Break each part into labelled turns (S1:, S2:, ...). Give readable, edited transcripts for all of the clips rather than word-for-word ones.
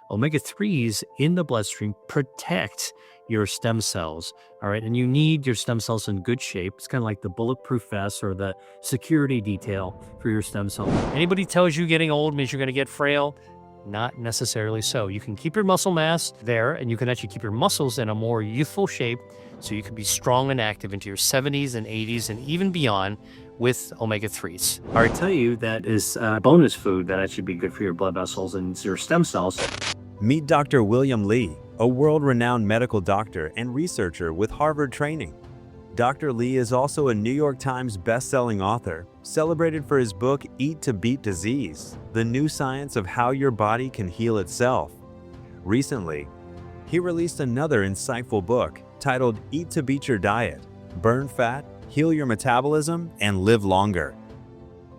S1: Omega-3s in the bloodstream protect your stem cells. All right. And you need your stem cells in good shape. It's kind of like the bulletproof vest or the security detail for your stem cells. Anybody tells you getting old means you're going to get frail? Not necessarily so. You can keep your muscle mass there, and you can actually keep your muscles in a more youthful shape so you can be strong and active into your 70s and 80s and even beyond with omega-3s. I tell you that is bonus food that should be good for your blood vessels and your stem cells.
S2: Meet Dr. William Li, a world-renowned medical doctor and researcher with Harvard training. Dr. Li is also a New York Times best-selling author, celebrated for his book Eat to Beat Disease: The New Science of How Your Body Can Heal Itself. Recently, he released another insightful book titled Eat to Beat Your Diet: Burn Fat, Heal Your Metabolism, and Live Longer.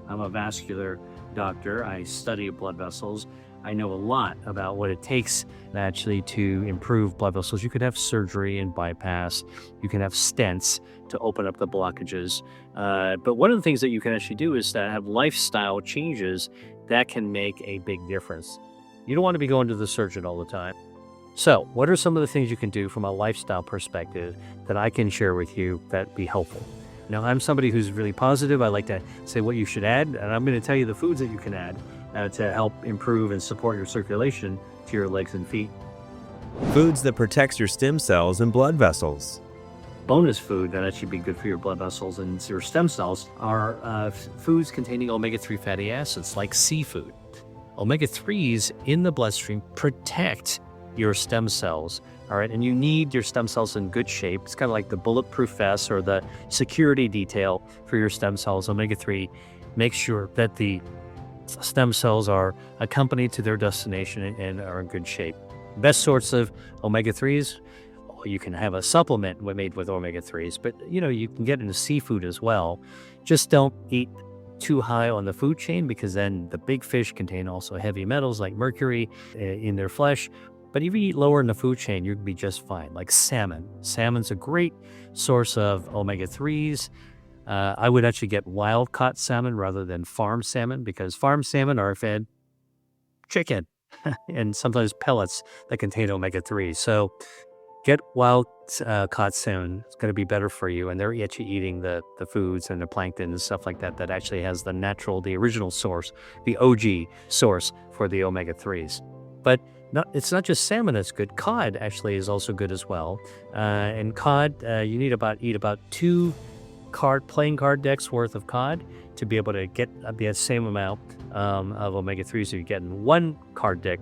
S1: I'm a vascular doctor. I study blood vessels. I know a lot about what it takes actually to improve blood vessels. You could have surgery and bypass. You can have stents to open up the blockages. But one of the things that you can actually do is to have lifestyle changes that can make a big difference. You don't want to be going to the surgeon all the time. So what are some of the things you can do from a lifestyle perspective that I can share with you that be helpful? Now, I'm somebody who's really positive. I like to say what you should add, and I'm going to tell you the foods that you can add to help improve and support your circulation to your legs and feet.
S2: Foods that protects your stem cells and blood vessels.
S1: Bonus food that should be good for your blood vessels and your stem cells are foods containing omega-3 fatty acids like seafood. Omega-3s in the bloodstream protect your stem cells. All right. And you need your stem cells in good shape. It's kind of like the bulletproof vest or the security detail for your stem cells. Omega-3 makes sure that the stem cells are accompanied to their destination and are in good shape. Best source of omega-3s, you can have a supplement made with omega-3s, but you can get into seafood as well. Just don't eat too high on the food chain, because then the big fish contain also heavy metals like mercury in their flesh. But if you eat lower in the food chain, you'd be just fine. Like salmon. Salmon's a great source of omega-3s. I would actually get wild-caught salmon rather than farm salmon, because farm salmon are fed chicken and sometimes pellets that contain omega-3. So get wild-caught salmon. It's going to be better for you. And they're actually eating the foods and the plankton and stuff like that that actually has the original source, the OG source for the omega-3s. But it's not just salmon that's good. Cod actually is also good as well. And cod, you need eat about 2 playing card decks worth of cod to be able to get the same amount of omega-3s you get in 1 card deck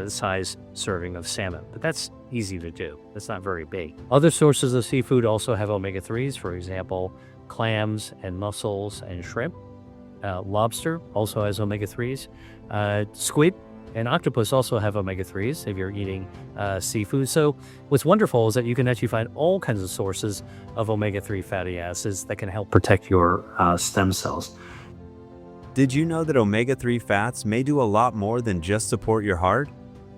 S1: size serving of salmon. But that's easy to do. That's not very big. Other sources of seafood also have omega-3s. For example, clams and mussels and shrimp. Lobster also has omega-3s. Squid and octopus also have omega-3s if you're eating seafood. So what's wonderful is that you can actually find all kinds of sources of omega-3 fatty acids that can help protect your stem cells.
S2: Did you know that omega-3 fats may do a lot more than just support your heart?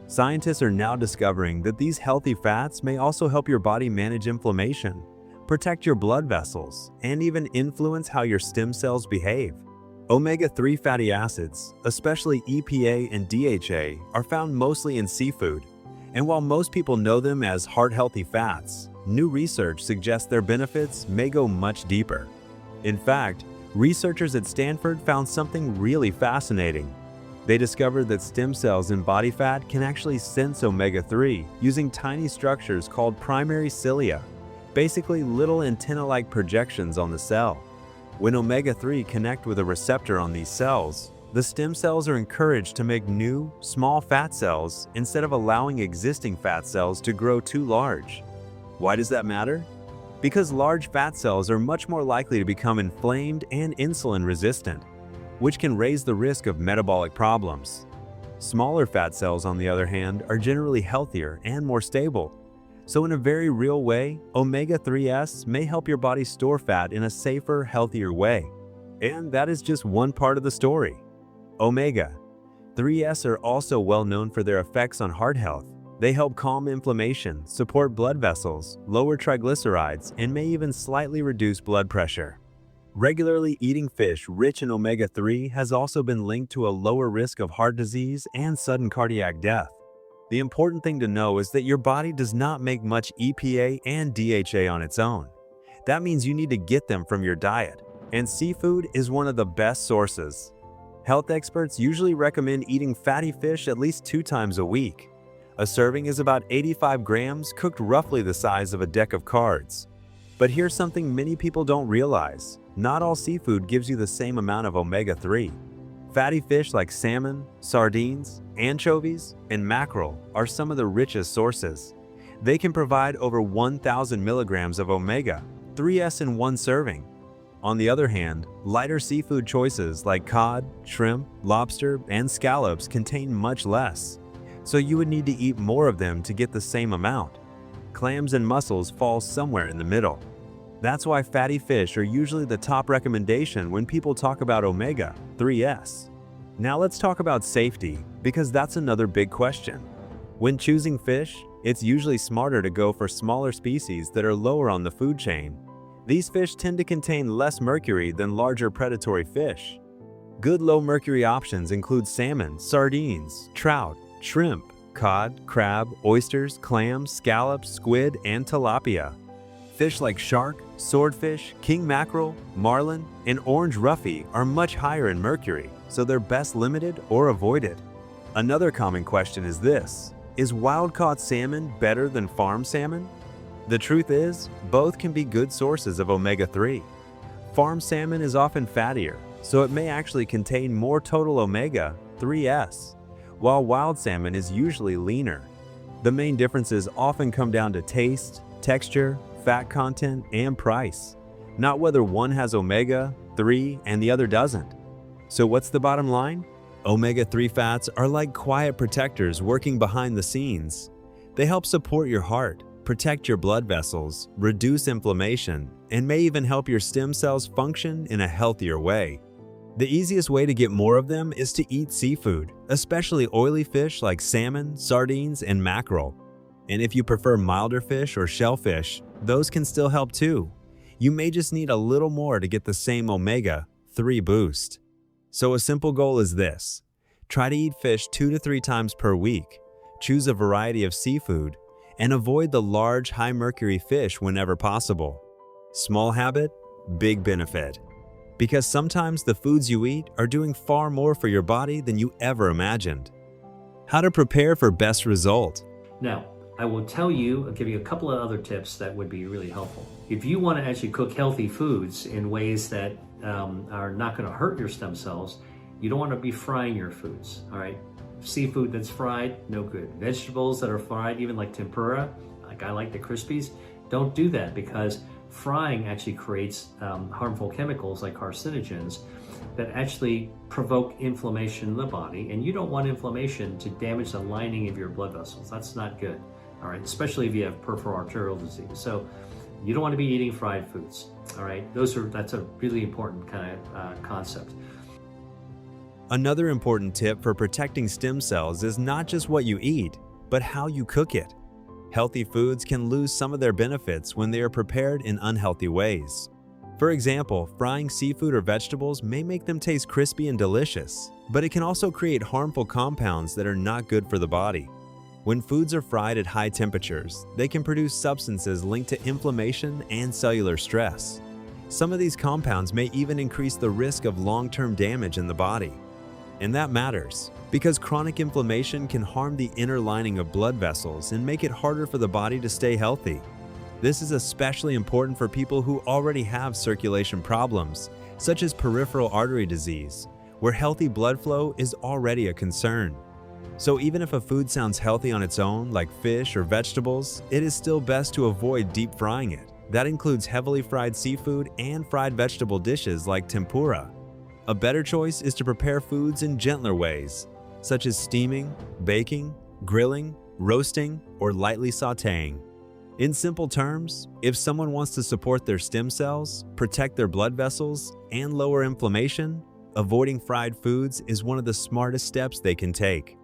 S2: Scientists are now discovering that these healthy fats may also help your body manage inflammation, protect your blood vessels, and even influence how your stem cells behave. Omega-3 fatty acids, especially EPA and DHA, are found mostly in seafood. And while most people know them as heart-healthy fats, new research suggests their benefits may go much deeper. In fact, researchers at Stanford found something really fascinating. They discovered that stem cells in body fat can actually sense omega-3 using tiny structures called primary cilia, basically little antenna-like projections on the cell. When omega-3 connect with a receptor on these cells, the stem cells are encouraged to make new, small fat cells instead of allowing existing fat cells to grow too large. Why does that matter? Because large fat cells are much more likely to become inflamed and insulin resistant, which can raise the risk of metabolic problems. Smaller fat cells, on the other hand, are generally healthier and more stable. So in a very real way, omega-3s may help your body store fat in a safer, healthier way. And that is just one part of the story. Omega-3s are also well known for their effects on heart health. They help calm inflammation, support blood vessels, lower triglycerides, and may even slightly reduce blood pressure. Regularly eating fish rich in omega-3 has also been linked to a lower risk of heart disease and sudden cardiac death. The important thing to know is that your body does not make much EPA and DHA on its own. That means you need to get them from your diet, and seafood is one of the best sources. Health experts usually recommend eating fatty fish at least 2 times a week. A serving is about 85 grams, cooked roughly the size of a deck of cards. But here's something many people don't realize. Not all seafood gives you the same amount of omega-3. Fatty fish like salmon, sardines, anchovies, and mackerel are some of the richest sources. They can provide over 1,000 milligrams of omega-3s in one serving. On the other hand, lighter seafood choices like cod, shrimp, lobster, and scallops contain much less, so you would need to eat more of them to get the same amount. Clams and mussels fall somewhere in the middle. That's why fatty fish are usually the top recommendation when people talk about omega-3s. Now let's talk about safety, because that's another big question. When choosing fish, it's usually smarter to go for smaller species that are lower on the food chain. These fish tend to contain less mercury than larger predatory fish. Good low-mercury options include salmon, sardines, trout, shrimp, cod, crab, oysters, clams, scallops, squid, and tilapia. Fish like shark, swordfish, king mackerel, marlin, and orange roughy are much higher in mercury, so they're best limited or avoided. Another common question is this: is wild-caught salmon better than farm salmon? The truth is, both can be good sources of omega-3. Farm salmon is often fattier, so it may actually contain more total omega-3s, while wild salmon is usually leaner. The main differences often come down to taste, texture, fat content, and price, not whether one has omega-3 and the other doesn't. So what's the bottom line? Omega-3 fats are like quiet protectors working behind the scenes. They help support your heart, protect your blood vessels, reduce inflammation, and may even help your stem cells function in a healthier way. The easiest way to get more of them is to eat seafood, especially oily fish like salmon, sardines, and mackerel. And if you prefer milder fish or shellfish, those can still help too. You may just need a little more to get the same omega-3 boost. So a simple goal is this: try to eat fish 2 to 3 times per week, choose a variety of seafood, and avoid the large, high-mercury fish whenever possible. Small habit, big benefit. Because sometimes the foods you eat are doing far more for your body than you ever imagined. How to prepare for best result.
S1: Now, I'll give you a couple of other tips that would be really helpful. If you want to actually cook healthy foods in ways that are not going to hurt your stem cells, you don't want to be frying your foods, all right? Seafood that's fried, no good. Vegetables that are fried, even like tempura, like I like the Crispies, don't do that, because frying actually creates harmful chemicals like carcinogens that actually provoke inflammation in the body, and you don't want inflammation to damage the lining of your blood vessels. That's not good, all right? Especially if you have peripheral arterial disease. So you don't want to be eating fried foods, all right? That's a really important kind of concept.
S2: Another important tip for protecting stem cells is not just what you eat, but how you cook it. Healthy foods can lose some of their benefits when they are prepared in unhealthy ways. For example, frying seafood or vegetables may make them taste crispy and delicious, but it can also create harmful compounds that are not good for the body. When foods are fried at high temperatures, they can produce substances linked to inflammation and cellular stress. Some of these compounds may even increase the risk of long-term damage in the body. And that matters, because chronic inflammation can harm the inner lining of blood vessels and make it harder for the body to stay healthy. This is especially important for people who already have circulation problems, such as peripheral artery disease, where healthy blood flow is already a concern. So even if a food sounds healthy on its own, like fish or vegetables, it is still best to avoid deep frying it. That includes heavily fried seafood and fried vegetable dishes like tempura. A better choice is to prepare foods in gentler ways, such as steaming, baking, grilling, roasting, or lightly sautéing. In simple terms, if someone wants to support their stem cells, protect their blood vessels, and lower inflammation, avoiding fried foods is one of the smartest steps they can take.